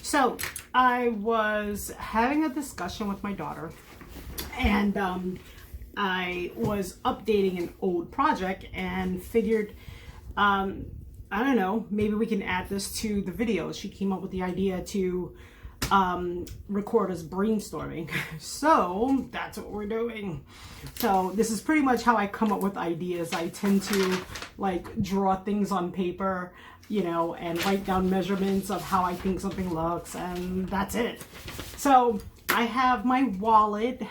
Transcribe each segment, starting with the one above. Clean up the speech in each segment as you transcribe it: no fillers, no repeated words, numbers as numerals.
So I was having a discussion with my daughter, and I was updating an old project and figured, I don't know, maybe we can add this to the videos. She came up with the idea to record us brainstorming. So that's what we're doing. So this is pretty much how I come up with ideas. I tend to like draw things on paper, you know, and write down measurements of how I think something looks, and that's it. So I have my wallet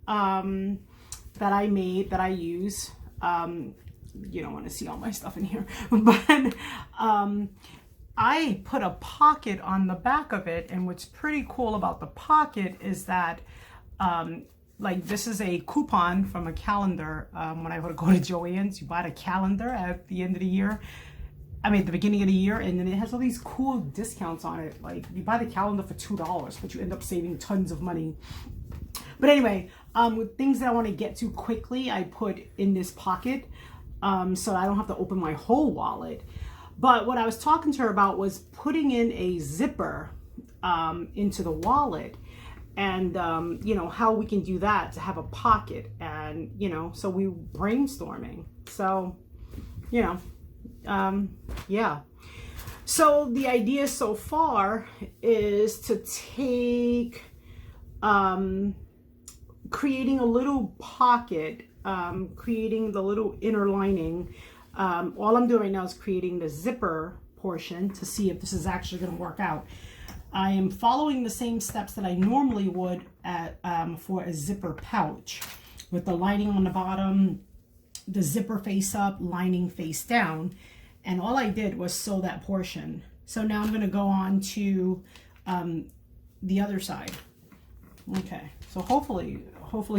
that I made, that I use. You don't want to see all my stuff in here, but I put a pocket on the back of it, and what's pretty cool about the pocket is that like this is a coupon from a calendar. When I would go to Joann's, you buy a calendar at the end of the year. I mean, at the beginning of the year, and then it has all these cool discounts on it. Like you buy the calendar for $2, but you end up saving tons of money. But anyway, with things that I want to get to quickly, I put in this pocket, so I don't have to open my whole wallet. But what I was talking to her about was putting in a zipper into the wallet, and you know, how we can do that to have a pocket, and you know, so we brainstorming. So, you know, yeah. So the idea so far is to take creating a little pocket, creating the little inner lining. All I'm doing right now is creating the zipper portion to see if this is actually going to work out. I am following the same steps that I normally would at, for a zipper pouch, with the lining on the bottom, the zipper face up, lining face down, and all I did was sew that portion. So now I'm going to go on to the other side. Okay, so hopefully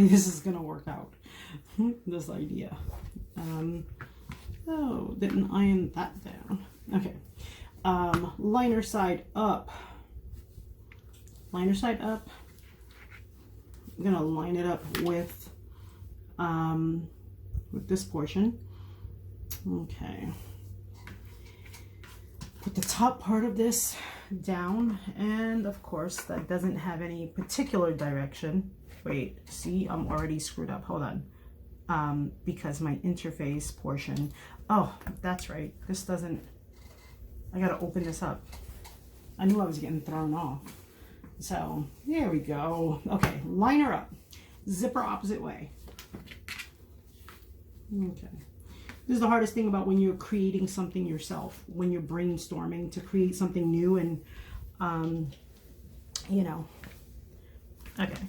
this is going to work out, this idea. Oh, didn't iron that down. Okay, liner side up. Liner side up. I'm gonna line it up with this portion. Okay. Put the top part of this down, and of course that doesn't have any particular direction. Wait, see, I'm already screwed up. Hold on. Because my interface portion, oh, that's right, this doesn't, I gotta open this up. I knew I was getting thrown off. So there we go. Okay, liner up, zipper opposite way. Okay, this is the hardest thing about when you're creating something yourself, when you're brainstorming to create something new, and you know. Okay,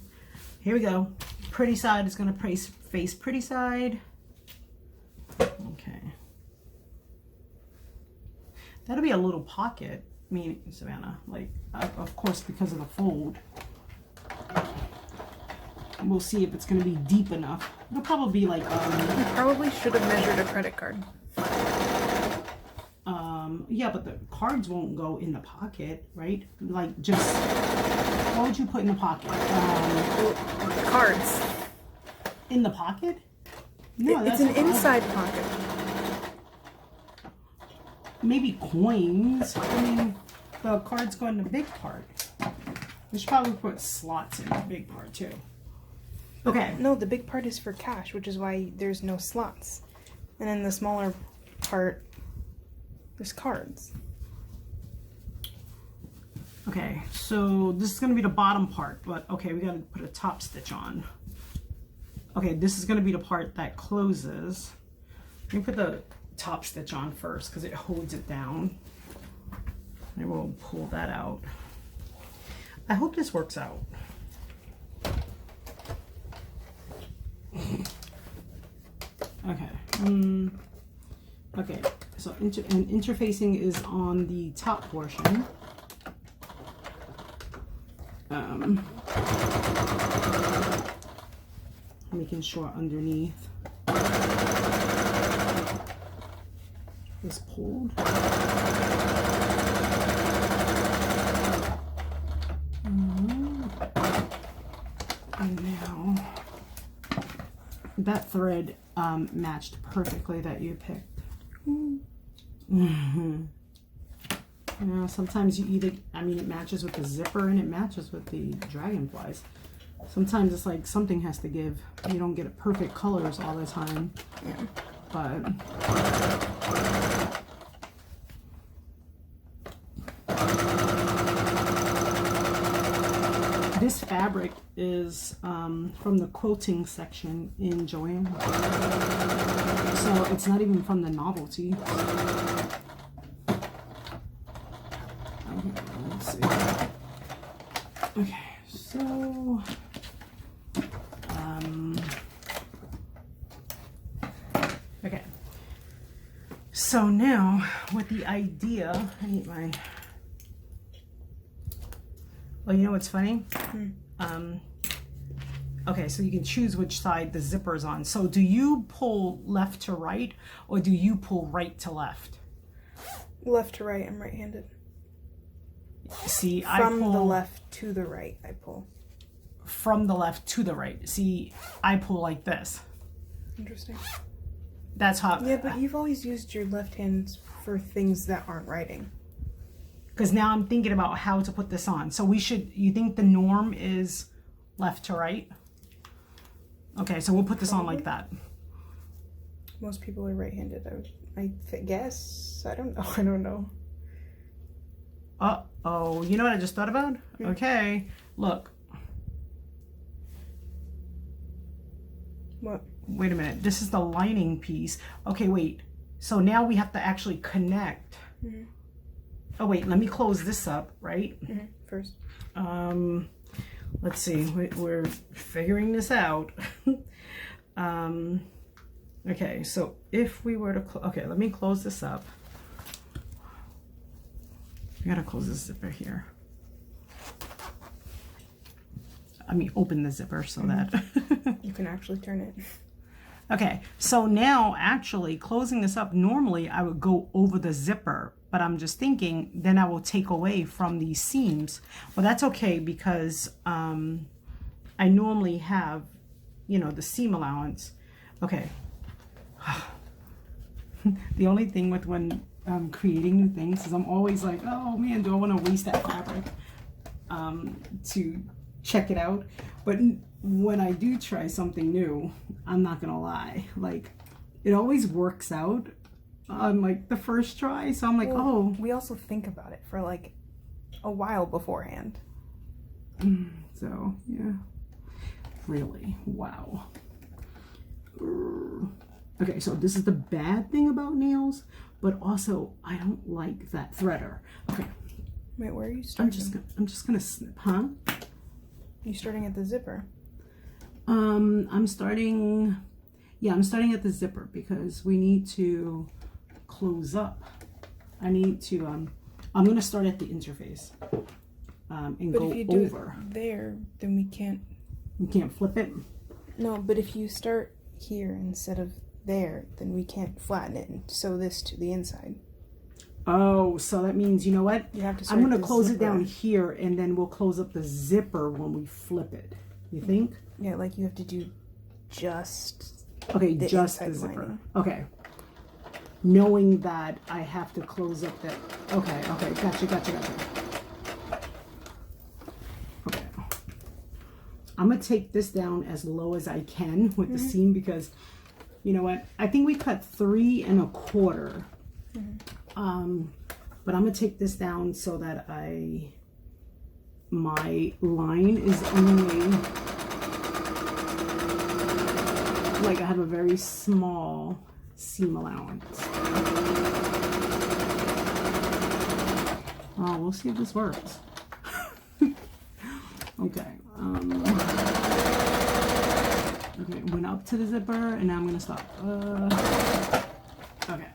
here we go. Pretty side is going to face pretty side. Okay. That'll be a little pocket, meaning, Savannah, like, of course, because of the fold. We'll see if it's going to be deep enough. It'll probably be like... You probably should have measured a credit card. Yeah, but the cards won't go in the pocket, right? Like, just... What would you put in the pocket? Cards. In the pocket? No, it's an inside pocket. Maybe coins. I mean, the cards go in the big part. We should probably put slots in the big part too. Okay. No, the big part is for cash, which is why there's no slots. And then the smaller part, there's cards. Okay, so this is going to be the bottom part, but okay, we got to put a top stitch on. Okay, this is going to be the part that closes. Let me put the top stitch on first because it holds it down. And we'll pull that out. I hope this works out. Okay. Okay, so interfacing is on the top portion. Making sure underneath is pulled. And now that thread matched perfectly that you picked. You know, sometimes you either, I mean, it matches with the zipper and it matches with the dragonflies. Sometimes it's like something has to give. You don't get perfect colors all the time. Yeah. But this fabric is from the quilting section in Joann. So it's not even from the novelty. Okay, let's see. Okay, so okay. So now with the idea, I need my, well, you know what's funny? Okay, so you can choose which side the zipper is on. So do you pull left to right or do you pull right to left? Left to right. I'm right-handed. See, From I pull the left to the right, I pull. From the left to the right. See, I pull like this. Interesting. That's how. Yeah, but you've always used your left hand for things that aren't writing. Because now I'm thinking about how to put this on. So we should, you think the norm is left to right? Okay, so we'll put this on like that. Most people are right-handed. I guess. I don't know. I don't know. Uh-oh. You know what I just thought about? Okay, look. What? Wait a minute. This is the lining piece. Okay, wait. So now we have to actually connect. Oh, wait. Let me close this up, right? First. Let's see. We're figuring this out. Okay, so if we were to... Okay, let me close this up. I gotta close this zipper here. I mean, open the zipper so that... You can actually turn it. Okay, so now actually closing this up, normally I would go over the zipper, but I'm just thinking then I will take away from these seams. Well, that's okay because I normally have, you know, the seam allowance. Okay. The only thing with when creating new things is I'm always like, oh man, do I want to waste that fabric to check it out? But when I do try something new, I'm not gonna lie, like it always works out on like the first try. So I'm like, well, oh, we also think about it for like a while beforehand. So yeah, really, wow. Okay, so this is the bad thing about nails, but also I don't like that threader. Okay. Wait, where are you starting? I'm just gonna snip, huh? You starting at the zipper? I'm starting at the zipper because we need to close up. I need to, I'm gonna start at the interface and but go if you do over. it there, then we can't. You can't flip it? No, but if you start here instead of there, then we can't flatten it and sew this to the inside. Oh, so that means, you know what? You have to start I'm gonna the close zipper. it down here and then we'll close up the zipper when we flip it. You think? Yeah, like you have to do just Okay, the just the inside zipper. lining. Okay. Knowing that I have to close up that. Okay, gotcha. Okay. I'm gonna take this down as low as I can with the seam because, you know what? I think we cut 3 1/4. But I'm gonna take this down so that my line is only, like I have a very small seam allowance. Oh, we'll see if this works. Okay. Okay, went up to the zipper and now I'm gonna stop. Okay.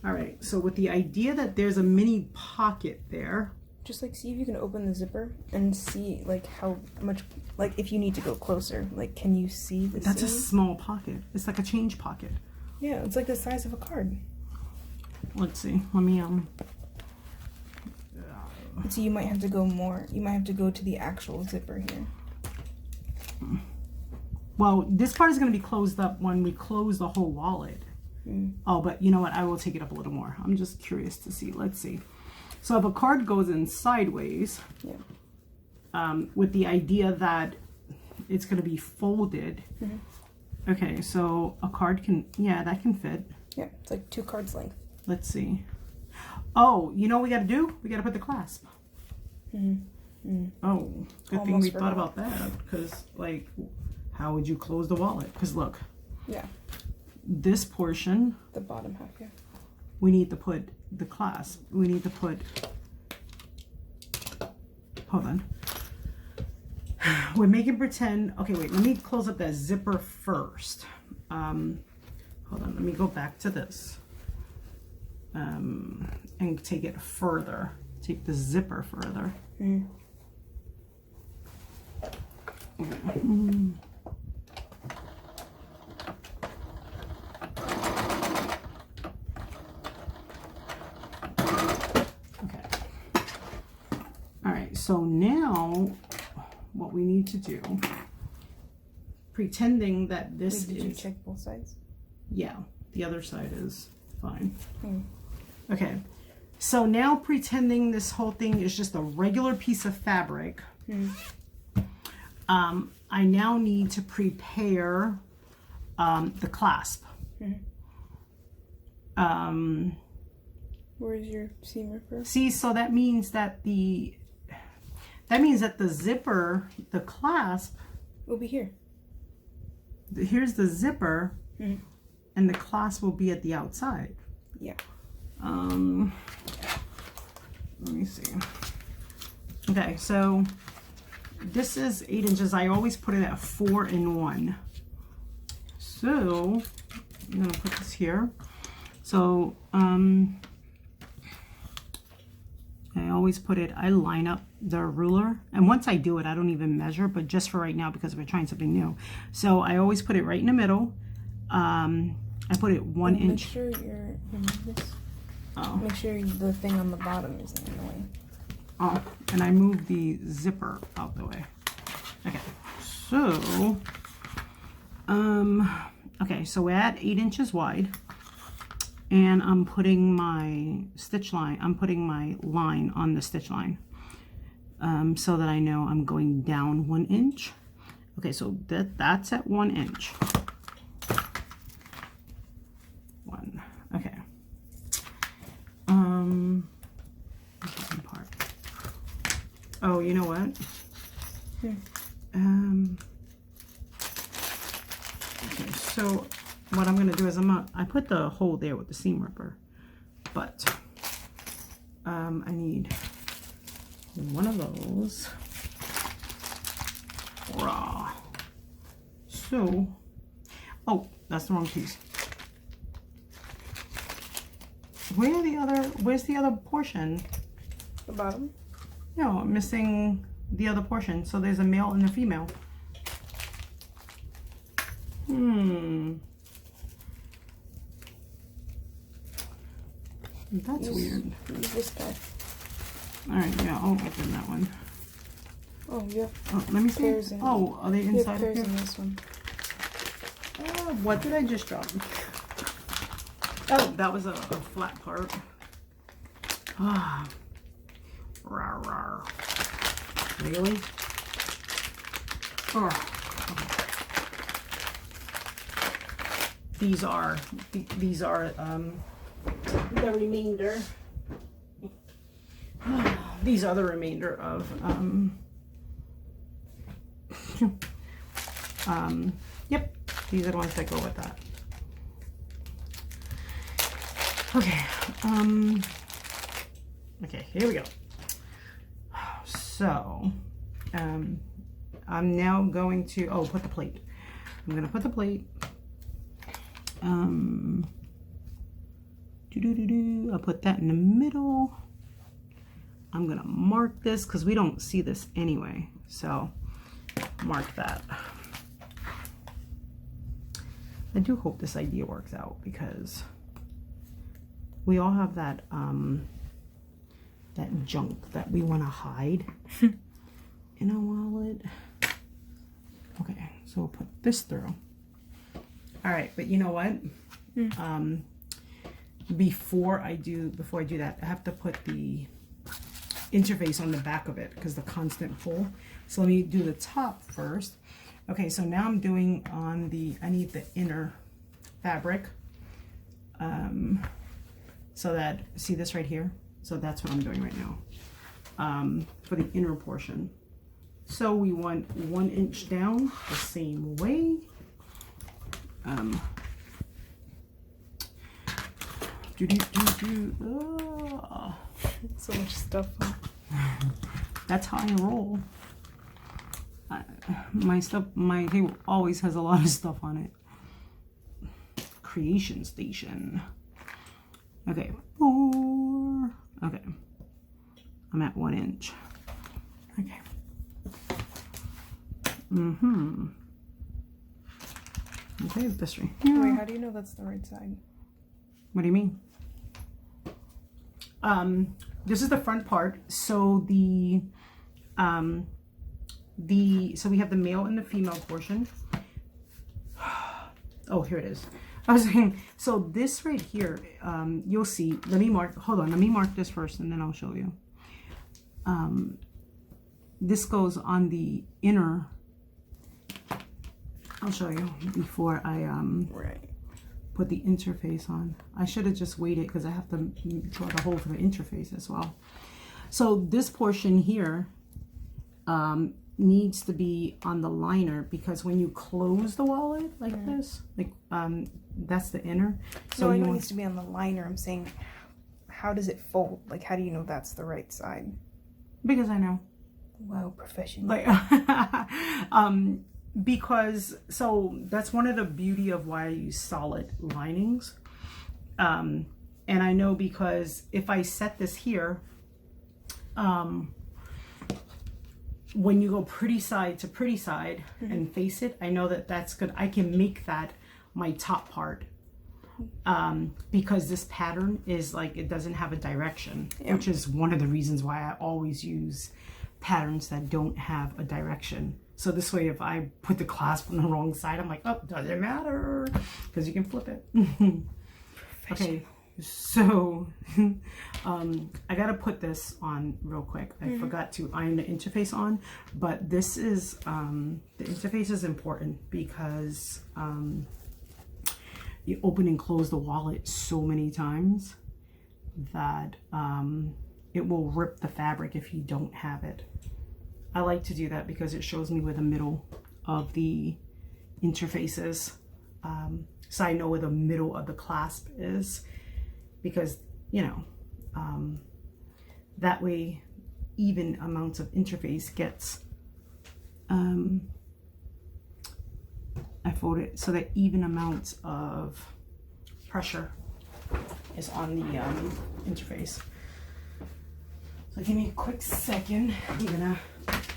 All right, so with the idea that there's a mini pocket there. Just like see if you can open the zipper and see like how much, like if you need to go closer, like can you see the That's seam? a small pocket. It's like a change pocket. Yeah, it's like the size of a card. Let's see, let me, So you might have to go more, you might have to go to the actual zipper here. well, this part is gonna be closed up when we close the whole wallet. Oh, but you know what? I will take it up a little more. I'm just curious to see. Let's see. So if a card goes in sideways, with the idea that it's going to be folded. Okay, so a card can, that can fit. Yeah, it's like 2 cards length. Let's see. Oh, you know what we got to do? We got to put the clasp. Oh, good thing we thought about that. Because, like, how would you close the wallet? Because, look. Yeah. This portion. The bottom half, yeah. We need to put the clasp. We need to put. Hold on. We're making pretend. Okay, wait. Let me close up that zipper first. Hold on. Let me go back to this. And take it further. Take the zipper further. So now what we need to do, pretending that this Did you check both sides? Yeah, the other side is fine. Okay, so now pretending this whole thing is just a regular piece of fabric, I now need to prepare the clasp. Where's your seam ripper? See, so that means that the zipper, the clasp, will be here. Here's the zipper, and the clasp will be at the outside. Yeah. Let me see. Okay, so this is 8 inches. I always put it at 4 in 1. So I'm gonna put this here. So I always put it, I line up the ruler, and once I do it, I don't even measure, but just for right now, because we're trying something new. So I always put it right in the middle. I put it 1 inch. Make sure you're this. Oh. Make sure the thing on the bottom isn't in the way. Oh, and I moved the zipper out the way. Okay, so, okay, so we're at 8 inches wide. And I'm putting my stitch line, I'm putting my line on the stitch line, so that I know I'm going down 1 inch. Okay, so that's at 1 inch. 1, okay. Part. Oh, you know what? Okay, so what I'm gonna do is I put the hole there with the seam ripper, but I need one of those. Raw. So, oh, that's the wrong piece. Where's the other portion? The bottom? No, I'm missing the other portion. So there's a male and a female. That's weird. Use this guy. Alright, yeah, I'll open that one. Oh, yeah. Oh, let me see. Oh, are they inside of here? In this one. What did I just drop? Oh, that was a flat part. Ah. Rawr, rawr. Really? Oh. Okay. These are the remainder. These are the remainder of yep, these are the ones that go with that. Okay, okay, here we go. So, I'm now going to, put the plate. I'm going to put the plate. I'll put that in the middle. I'm going to mark this because we don't see this anyway. So, mark that. I do hope this idea works out because we all have that that junk that we want to hide in our wallet. Okay, so we'll put this through. All right, but you know what? Before I do that, I have to put the interface on the back of it because the constant pull. So let me do the top first. Okay, so now I'm doing on I need the inner fabric. So that, see this right here? So that's what I'm doing right now, for the inner portion. So we want 1 inch down the same way. So much stuff. That's how I roll. My table always has a lot of stuff on it. Creation station. Okay, 4. Okay, I'm at 1 inch. Okay. Okay, this right here. Wait, how do you know that's the right side? What do you mean? This is the front part. So so we have the male and the female portion. Oh, here it is. I was saying, so this right here, you'll see, let me mark this first and then I'll show you. This goes on the inner, I'll show you before I put the interface on. I should have just waited because I have to draw the hole for the interface as well. So this portion here needs to be on the liner because when you close the wallet like this, like that's the inner. So no, I know it needs to be on the liner. I'm saying, how does it fold? Like, how do you know that's the right side? Because I know. Wow, professional. Like, because so that's one of the beauty of why I use solid linings. And I know because if I set this here, when you go pretty side to pretty side and face it, I know that that's good. I can make that my top part because this pattern is like, it doesn't have a direction, which is one of the reasons why I always use patterns that don't have a direction. So this way, if I put the clasp on the wrong side, I'm like, oh, doesn't matter because you can flip it. Okay. So I gotta put this on real quick. I forgot to iron the interface on, but this is the interface is important because you open and close the wallet so many times that it will rip the fabric if you don't have it. I like to do that because it shows me where the middle of the interface is, so I know where the middle of the clasp is. Because, you know, that way even amounts of interface gets, I fold it so that even amounts of pressure is on the interface. So give me a quick second. I'm gonna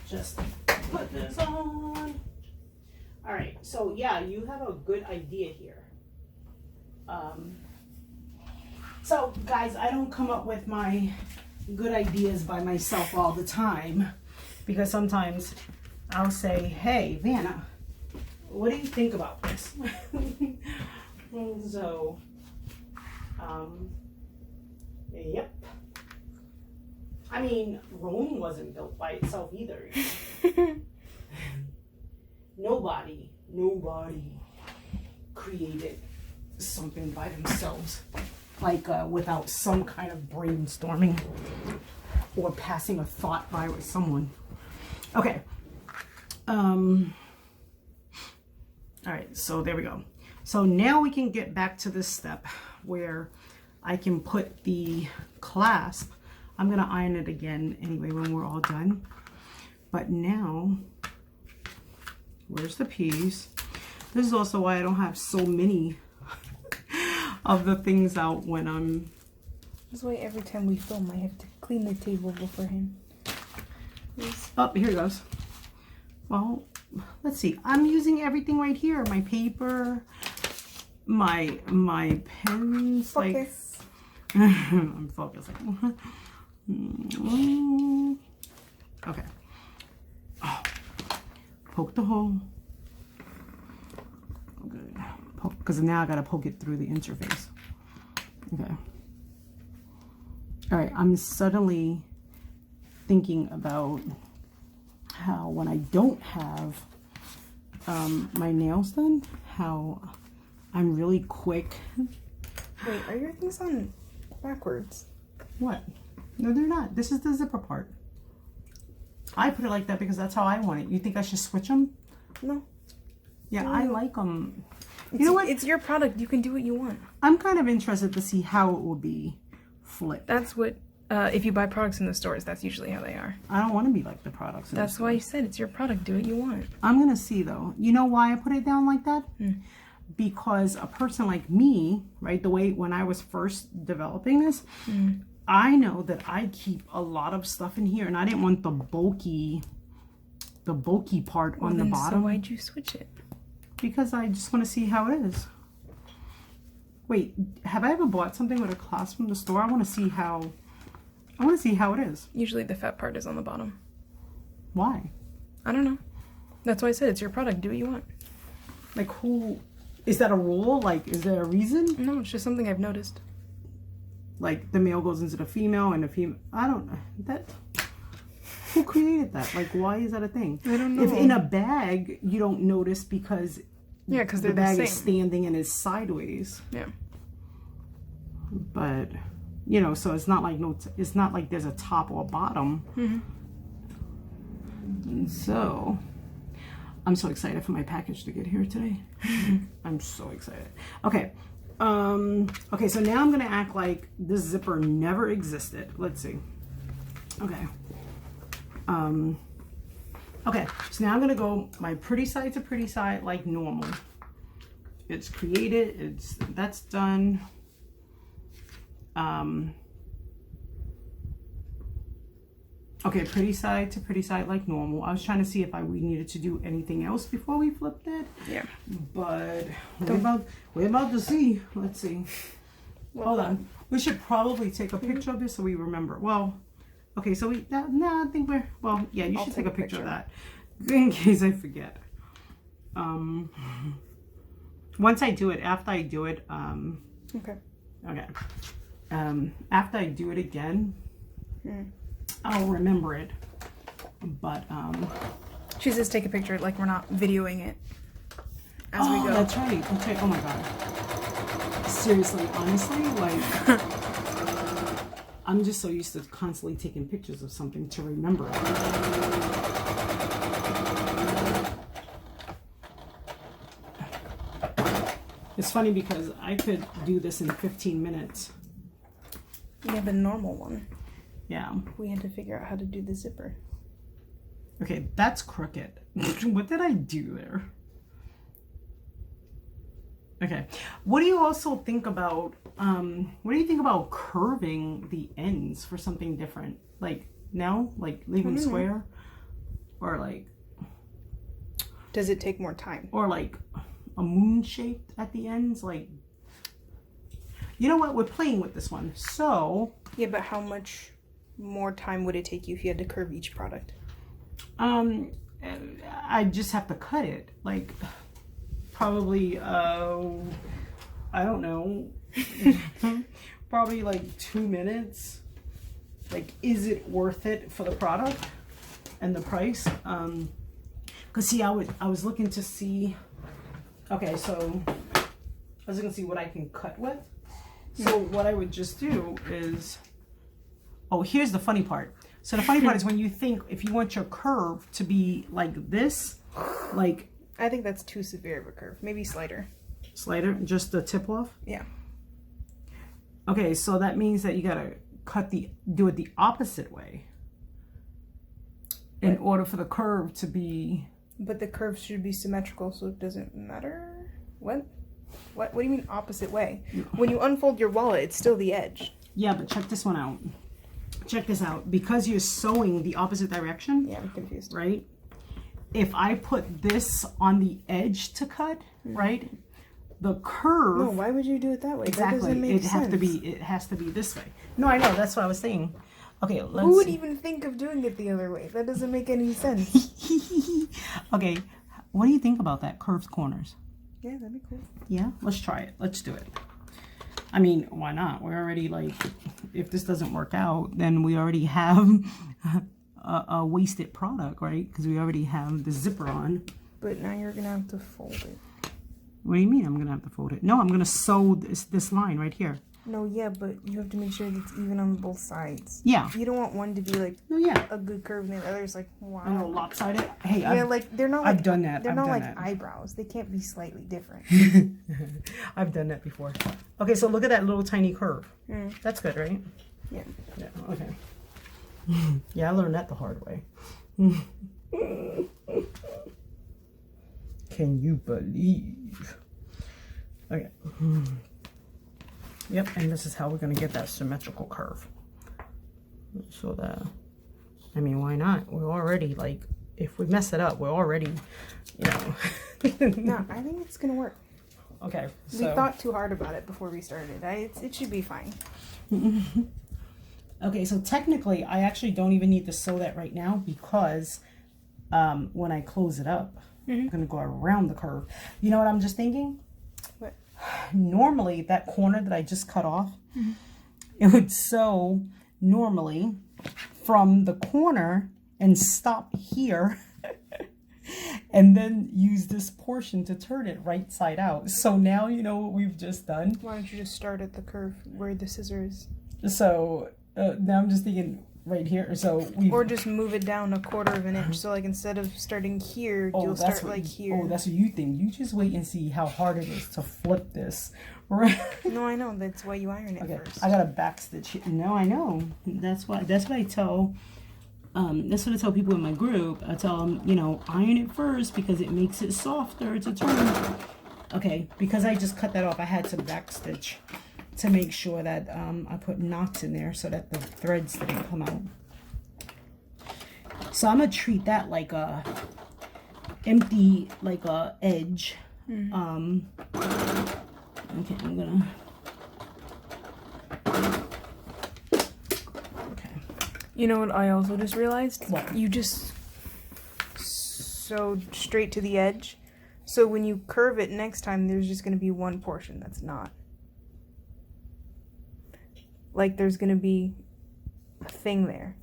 just put this on. All right, so yeah, you have a good idea here. So guys, I don't come up with my good ideas by myself all the time because sometimes I'll say, hey, Vanna, what do you think about this? So, yep. I mean, Rome wasn't built by itself either. Nobody created something by themselves. Like without some kind of brainstorming or passing a thought by with someone. Okay. All right, so there we go. So now we can get back to this step where I can put the clasp. I'm gonna iron it again anyway when we're all done. But now, where's the piece? This is also why I don't have so many of the things out when I'm... That's why every time we film, I have to clean the table beforehand. Oh, here it goes. Well, let's see. I'm using everything right here. My paper, my pens. Focus. Like, I'm focusing. Okay. Oh, poke the hole. Okay. because now I gotta poke it through the interface. Okay. All right, I'm suddenly thinking about how when I don't have my nails done, how I'm really quick. Wait, are your things on backwards? What? No, they're not. This is the zipper part. I put it like that because that's how I want it. You think I should switch them? No. Yeah, I like them. You know what? It's your product. You can do what you want. I'm kind of interested to see how it will be flipped. That's what, if you buy products in the stores, that's usually how they are. I don't want to be like the products. That's why you said it's your product. Do what you want. I'm going to see though. You know why I put it down like that? Because a person like me, right, the way when I was first developing this, I know that I keep a lot of stuff in here and I didn't want the bulky part on the bottom. So why'd you switch it? Because I just want to see how it is. Wait, have I ever bought something with a clasp from the store? I want to see how it is. Usually the fat part is on the bottom. Why? I don't know. That's why I said it's your product. Do what you want. Like who, is that a rule? Like, is there a reason? No, it's just something I've noticed. Like the male goes into the female and the female, I don't know. Who created that? Like, why is that a thing? I don't know. If in a bag, you don't notice because because the they're bag the is same. standing and is sideways. Yeah. But, you know, so it's not like it's not like there's a top or a bottom. And so, I'm so excited for my package to get here today. I'm so excited. Okay. Okay, so now I'm gonna act like this zipper never existed. Let's see. Okay. Okay, so now I'm gonna go my pretty side to pretty side like normal. It's created, that's done. Okay, pretty side to pretty side like normal. I was trying to see if we needed to do anything else before we flipped it. Yeah. But we're about to see. Let's see. Hold on. We should probably take a picture of this so we remember. Well, okay, so I think we're, well, yeah, you should take a picture of that in case I forget. Once I do it, after I do it, Okay. After I do it again, I'll remember it. But, She says take a picture, like we're not videoing it as we go. That's right. Oh my God. Seriously, honestly, like, I'm just so used to constantly taking pictures of something to remember it. It's funny because I could do this in 15 minutes. We have a normal one. Yeah. We had to figure out how to do the zipper. Okay, that's crooked. What did I do there? Okay. What do you also think about, what do you think about curving the ends for something different? Like, no? Like leaving square? Or like... Does it take more time? Or like a moon shaped at the ends? Like, you know what? We're playing with this one. So... Yeah, but how much more time would it take you if you had to curve each product? I just have to cut it. Like... Probably, I don't know, probably like 2 minutes. Like, is it worth it for the product and the price? Cause see, I was looking to see, okay, so I was looking to see what I can cut with. So what I would just do is, oh, here's the funny part. So the funny part is when you think, if you want your curve to be like this, like, I think that's too severe of a curve. Maybe slighter. Slighter? Just the tip off? Yeah. Okay, so that means that you gotta do it the opposite way in order for the curve to be... But the curve should be symmetrical, so it doesn't matter? What? What do you mean opposite way? When you unfold your wallet, it's still the edge. Yeah, but check this one out. Check this out. Because you're sewing the opposite direction... Yeah, I'm confused. Right? If I put this on the edge to cut, right? The curve... No, why would you do it that way? Exactly. That doesn't make sense. It has to be this way. No, I know. That's what I was saying. Okay, let's Who would see. even think of doing it the other way? That doesn't make any sense. Okay, what do you think about that? Curved corners. Yeah, that'd be cool. Yeah, let's try it. Let's do it. I mean, why not? We're already like, if this doesn't work out, then we already have a wasted product, right? Because we already have the zipper on. But now you're gonna have to fold it. What do you mean I'm gonna have to fold it? No, I'm gonna sew this line right here. No, yeah, but you have to make sure that it's even on both sides. Yeah. You don't want one to be like a good curve and the other's like, wow. I know, lopsided. Hey, yeah, like they're not like, I've done that. They're not like eyebrows. They can't be slightly different. I've done that before. Okay, so look at that little tiny curve. That's good, right? Yeah. Yeah, okay. Yeah, I learned that the hard way. Can you believe? Okay. Yep, and this is how we're going to get that symmetrical curve. So that, I mean, why not? We're already, like, if we mess it up, we're already, you know. No, I think it's going to work. Okay, so. We thought too hard about it before we started. It should be fine. Okay, so technically, I actually don't even need to sew that right now because when I close it up, I'm going to go around the curve. You know what I'm just thinking? What? Normally, that corner that I just cut off, it would sew normally from the corner and stop here and then use this portion to turn it right side out. So now you know what we've just done. Why don't you just start at the curve where the scissor is? So now I'm just thinking right here. So we or just move it down 1/4 of an inch. So like instead of starting here, you'll start like here. Oh, that's what you think. You just wait and see how hard it is to flip this. Right? No, I know. That's why you iron it first. I got a back stitch. No, I know. That's what I tell. That's what I tell people in my group. I tell them, you know, iron it first because it makes it softer to turn. Okay, because I just cut that off, I had to back stitch to make sure that I put knots in there so that the threads didn't come out. So I'm gonna treat that like a empty, like a edge. Okay, I'm gonna. Okay. You know what I also just realized? What? You just sewed straight to the edge. So when you curve it next time, there's just gonna be one portion that's not. Like there's gonna be a thing there.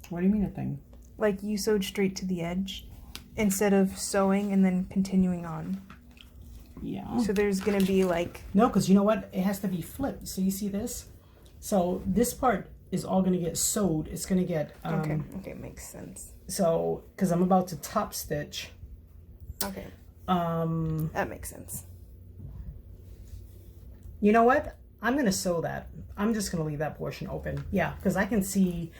What do you mean a thing? Like you sewed straight to the edge instead of sewing and then continuing on. Yeah. So there's gonna be like... No, because you know what? It has to be flipped. So you see this? So this part is all gonna get sewed. It's gonna get... Okay, makes sense. So, because I'm about to top stitch. Okay. That makes sense. You know what? I'm going to sew that. I'm just going to leave that portion open. Yeah, because I can see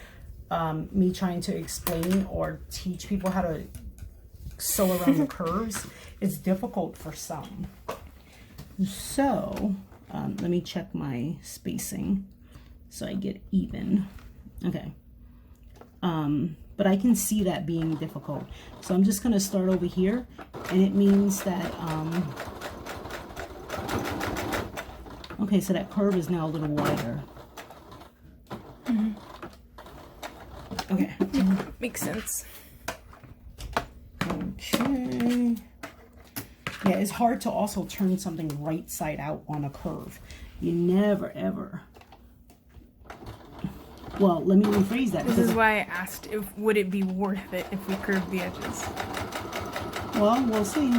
me trying to explain or teach people how to sew around the curves. It's difficult for some. So, let me check my spacing so I get even. Okay. But I can see that being difficult. So I'm just going to start over here. And it means that... okay, so that curve is now a little wider. Okay. Makes sense. Okay. Yeah, it's hard to also turn something right side out on a curve. You never, ever. Well, let me rephrase that. This is why I asked if would it be worth it if we curved the edges. Well, we'll see.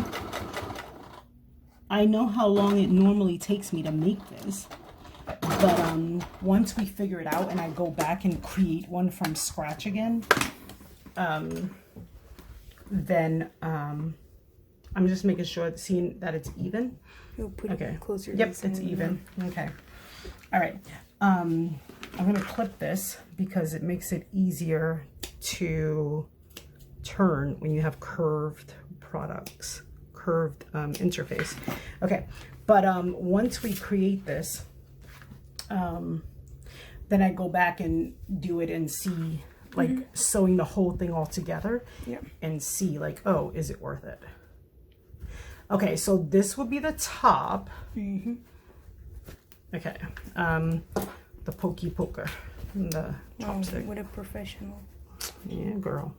I know how long it normally takes me to make this, but once we figure it out and I go back and create one from scratch again, then I'm just making sure, seeing that it's even. You'll put it closer. Yep, it's even. Okay. All right. I'm going to clip this because it makes it easier to turn when you have curved products. Curved interface. Okay, but once we create this, then I go back and do it and see, like, sewing the whole thing all together, and see, like, oh, is it worth it? Okay, so this would be the top. Okay, the pokey poker, the chopstick. Oh, what a professional. Yeah, girl.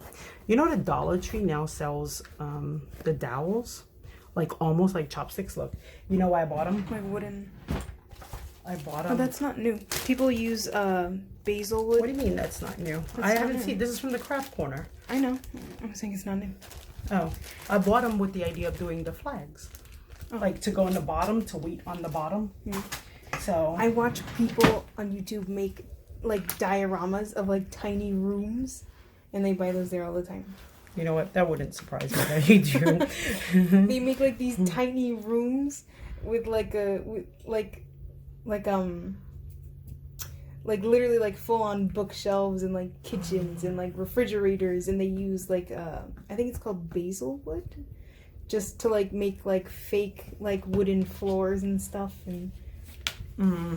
You know the Dollar Tree now sells the dowels. like almost like chopsticks. Look, you know why I bought them? Like wooden. I bought Oh, them. that's not new. People use basil wood. What do you mean that's not new? That's I not haven't new. seen. This is from the craft corner. I know. I'm saying it's not new. Oh, I bought them with the idea of doing the flags, like to go on the bottom, to wait on the bottom. So I watch people on YouTube make like dioramas of like tiny rooms, and they buy those there all the time. you know what? That wouldn't surprise me that you do. They make like these tiny rooms with like literally like full on bookshelves and like kitchens and like refrigerators, and they use like I think it's called basil wood, just to like make like fake like wooden floors and stuff, and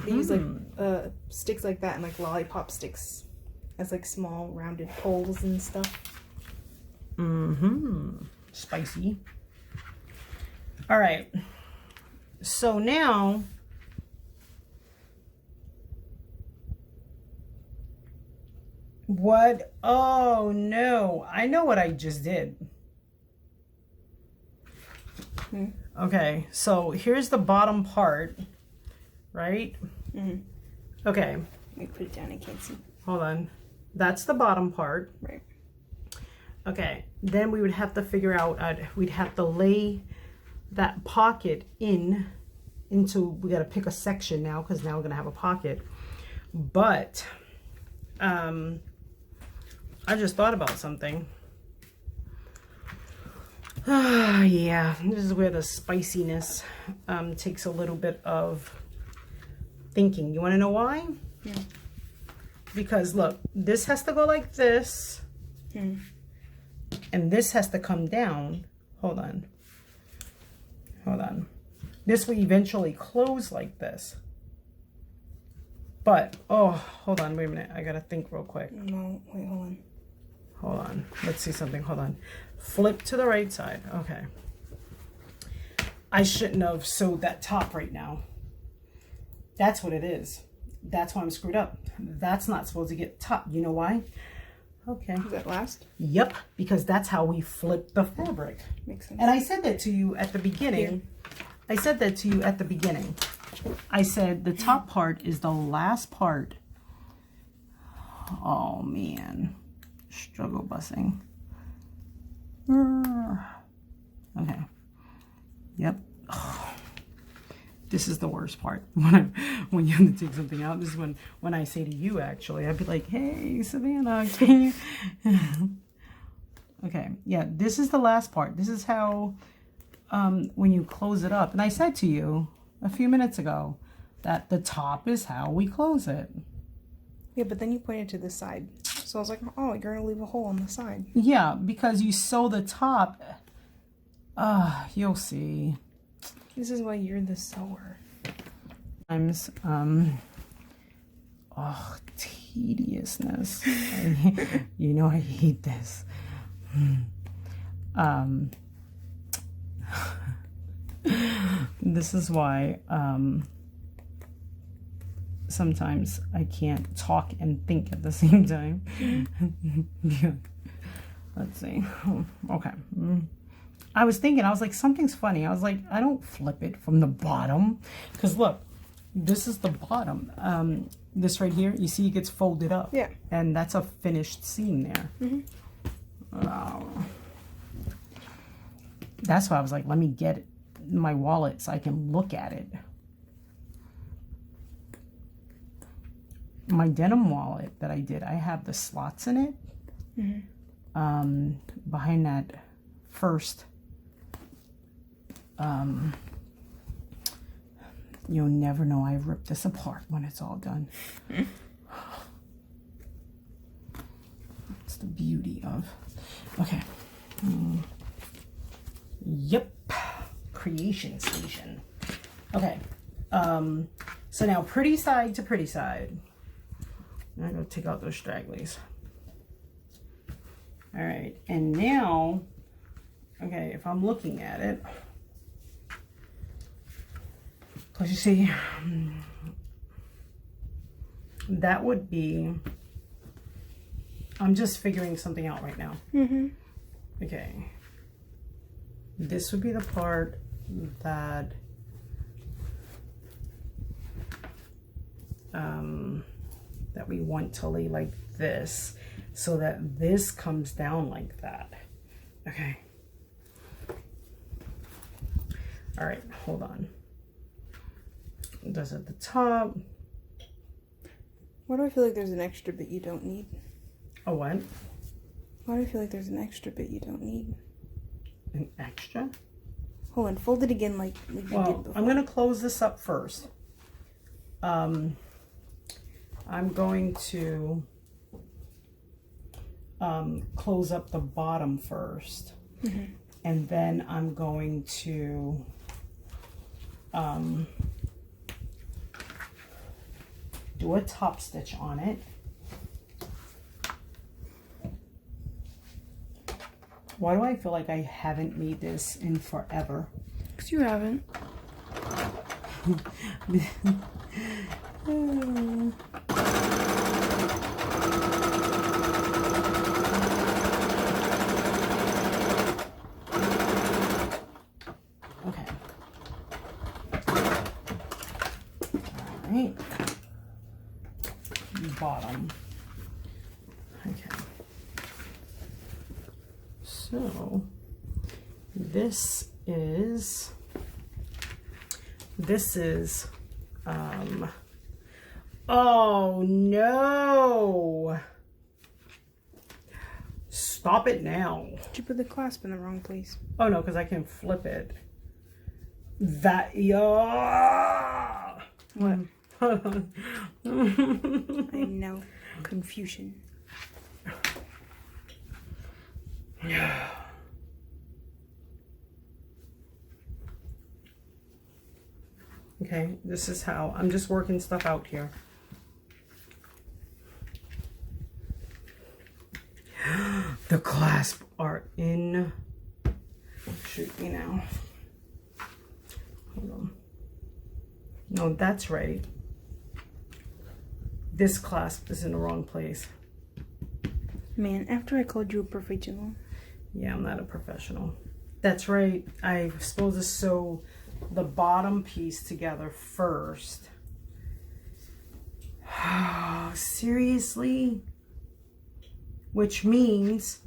they use like sticks like that and like lollipop sticks as like small rounded poles and stuff. Spicy. All right. So now what? Oh no, I know what I just did. Okay, so here's the bottom part, right? Okay, Let me put it down, I can't see. hold on. That's the bottom part. Right. Okay, then we would have to figure out, we'd have to lay that pocket into, we got to pick a section now, because now we're going to have a pocket. But I just thought about something. Yeah, this is where the spiciness takes a little bit of thinking. You want to know why? Yeah. Because look, this has to go like this. And this has to come down. Hold on. Hold on. This will eventually close like this. But, oh, hold on. Wait a minute. I got to think real quick. No, wait, hold on. Hold on. Let's see something. Hold on. Flip to the right side. Okay. I shouldn't have sewed that top right now. That's what it is. That's why I'm screwed up. That's not supposed to get top. You know why? Okay. Is that last? Yep, because that's how we flip the fabric. Makes sense. And I said that to you at the beginning. I said that to you at the beginning. I said the top part is the last part. Oh man, struggle busing. Okay. Yep. Oh, this is the worst part when you have to take something out. This is when I say to you, actually, I'd be like, hey, Savannah, can you? Okay, yeah, this is the last part. This is how, when you close it up. And I said to you a few minutes ago that the top is how we close it. Yeah, but then you pointed to the side. So I was like, oh, you're going to leave a hole on the side. Yeah, because you sew the top. You'll see. This is why you're the sewer. Sometimes, tediousness. You know I hate this. This is why sometimes I can't talk and think at the same time. Yeah. Let's see. Okay. I was thinking, I was like, something's funny. I was like, I don't flip it from the bottom. Because look, this is the bottom. This right here, you see it gets folded up. Yeah. And that's a finished seam there. That's why I was like, let me get my wallet so I can look at it. My denim wallet that I did, I have the slots in it. Behind that first, you'll never know I ripped this apart when it's all done. It's the beauty of, okay. Yep, creation station. Okay, so now pretty side to pretty side. I'm gonna take out those stragglies. All right, and now, okay, if I'm looking at it, because you see, that would be, I'm just figuring something out right now. Okay. This would be the part that that we want to lay like this, so that this comes down like that. Okay. All right, hold on. This at the top. Why do I feel like there's an extra bit you don't need? A what? Why do I feel like there's an extra bit you don't need? An extra? Hold on, fold it again like you did before. I'm gonna close this up first. I'm going to close up the bottom first. Mm-hmm. And then I'm going to do a top stitch on it. Why do I feel like I haven't made this in forever? Because you haven't. Okay. All right. Bottom. Okay. So this is oh no, stop it now. Did you put the clasp in the wrong place? Oh no, because I can flip it. That, yeah. What? I know. Confusion. Okay, this is how I'm just working stuff out here. The clasp are in. Shoot me now. Hold on. No, that's right. This clasp is in the wrong place. Man, after I called you a professional. Yeah, I'm not a professional. That's right. I was supposed to sew the bottom piece together first. Oh, seriously? Which means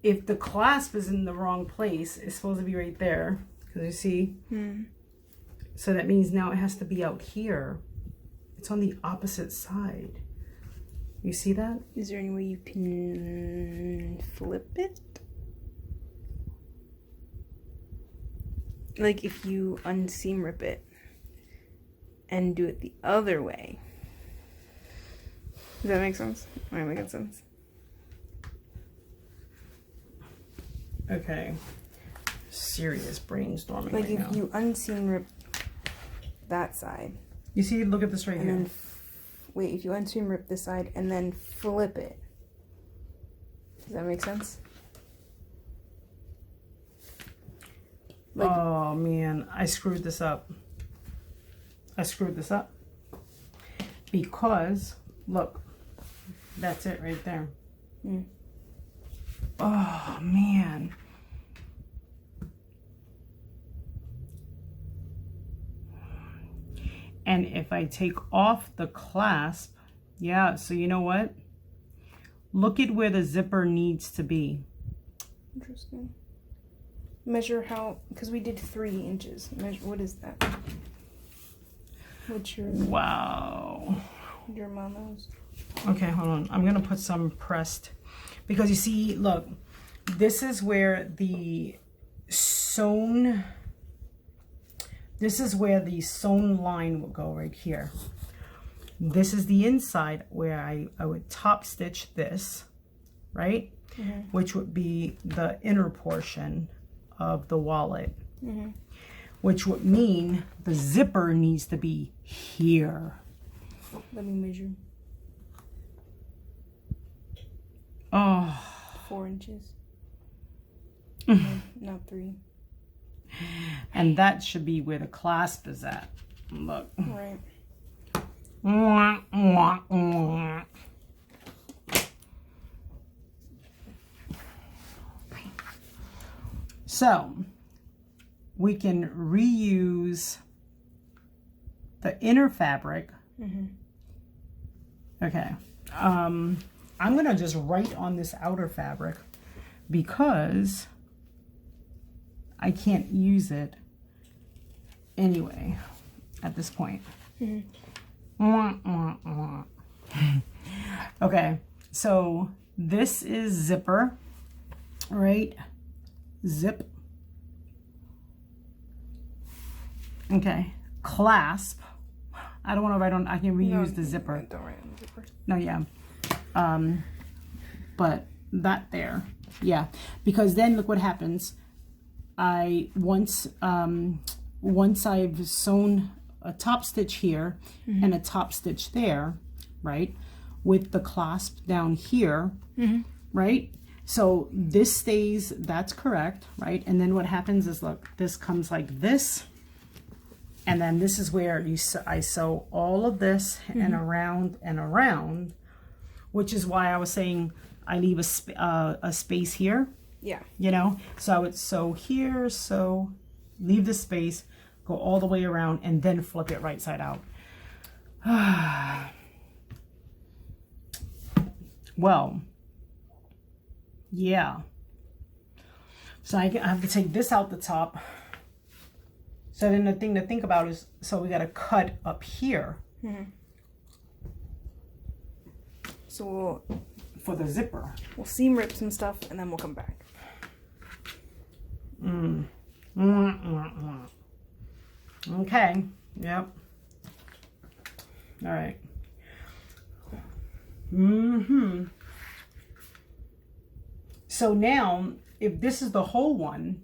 if the clasp is in the wrong place, it's supposed to be right there. Because you see? So that means now it has to be out here. It's on the opposite side. You see that? Is there any way you can flip it? Like if you unseam rip it and do it the other way. Does that make sense? Am I making sense? Okay. Serious brainstorming Like right if now. you unseam rip that side. You see, look at this right And here. then wait, if you unseam rip this side and then flip it. Does that make sense? Like, oh man, I screwed this up. I screwed this up. Because, look, that's it right there. Oh man. And if I take off the clasp, yeah, so you know what? Look at where the zipper needs to be. interesting. Measure how, because we did 3 inches. Measure, what is that? What's Wow. your mama's? Okay, hold on. I'm going to put some pressed. Because you see, look, this is where the sewn, this is where the sewn line will go right here. This is the inside where I would top stitch this, right? Which would be the inner portion of the wallet. Which would mean the zipper needs to be here. Let me measure. Oh. 4 inches. No, not 3. And that should be where the clasp is at. Look. Right. So, we can reuse the inner fabric. Okay. I'm going to just write on this outer fabric because I can't use it anyway at this point. Okay, so this is zipper, right? Zip. Okay, clasp. I don't want to write on, I can reuse the zipper. Don't write on the zipper. No, yeah. But that there, yeah, because then look what happens. Once I've sewn a top stitch here and a top stitch there, right, with the clasp down here, right, so this stays, that's correct, right, and then what happens is, look, this comes like this, and then this is where I sew all of this and around, which is why I was saying I leave a space here. Yeah. You know, so I would sew here, so leave the space, go all the way around, and then flip it right side out. Well, yeah. So I have to take this out the top. So then the thing to think about is, so we got to cut up here. So for the zipper. we'll seam rip some stuff and then we'll come back. Okay. Yep. All right. So now, if this is the whole one,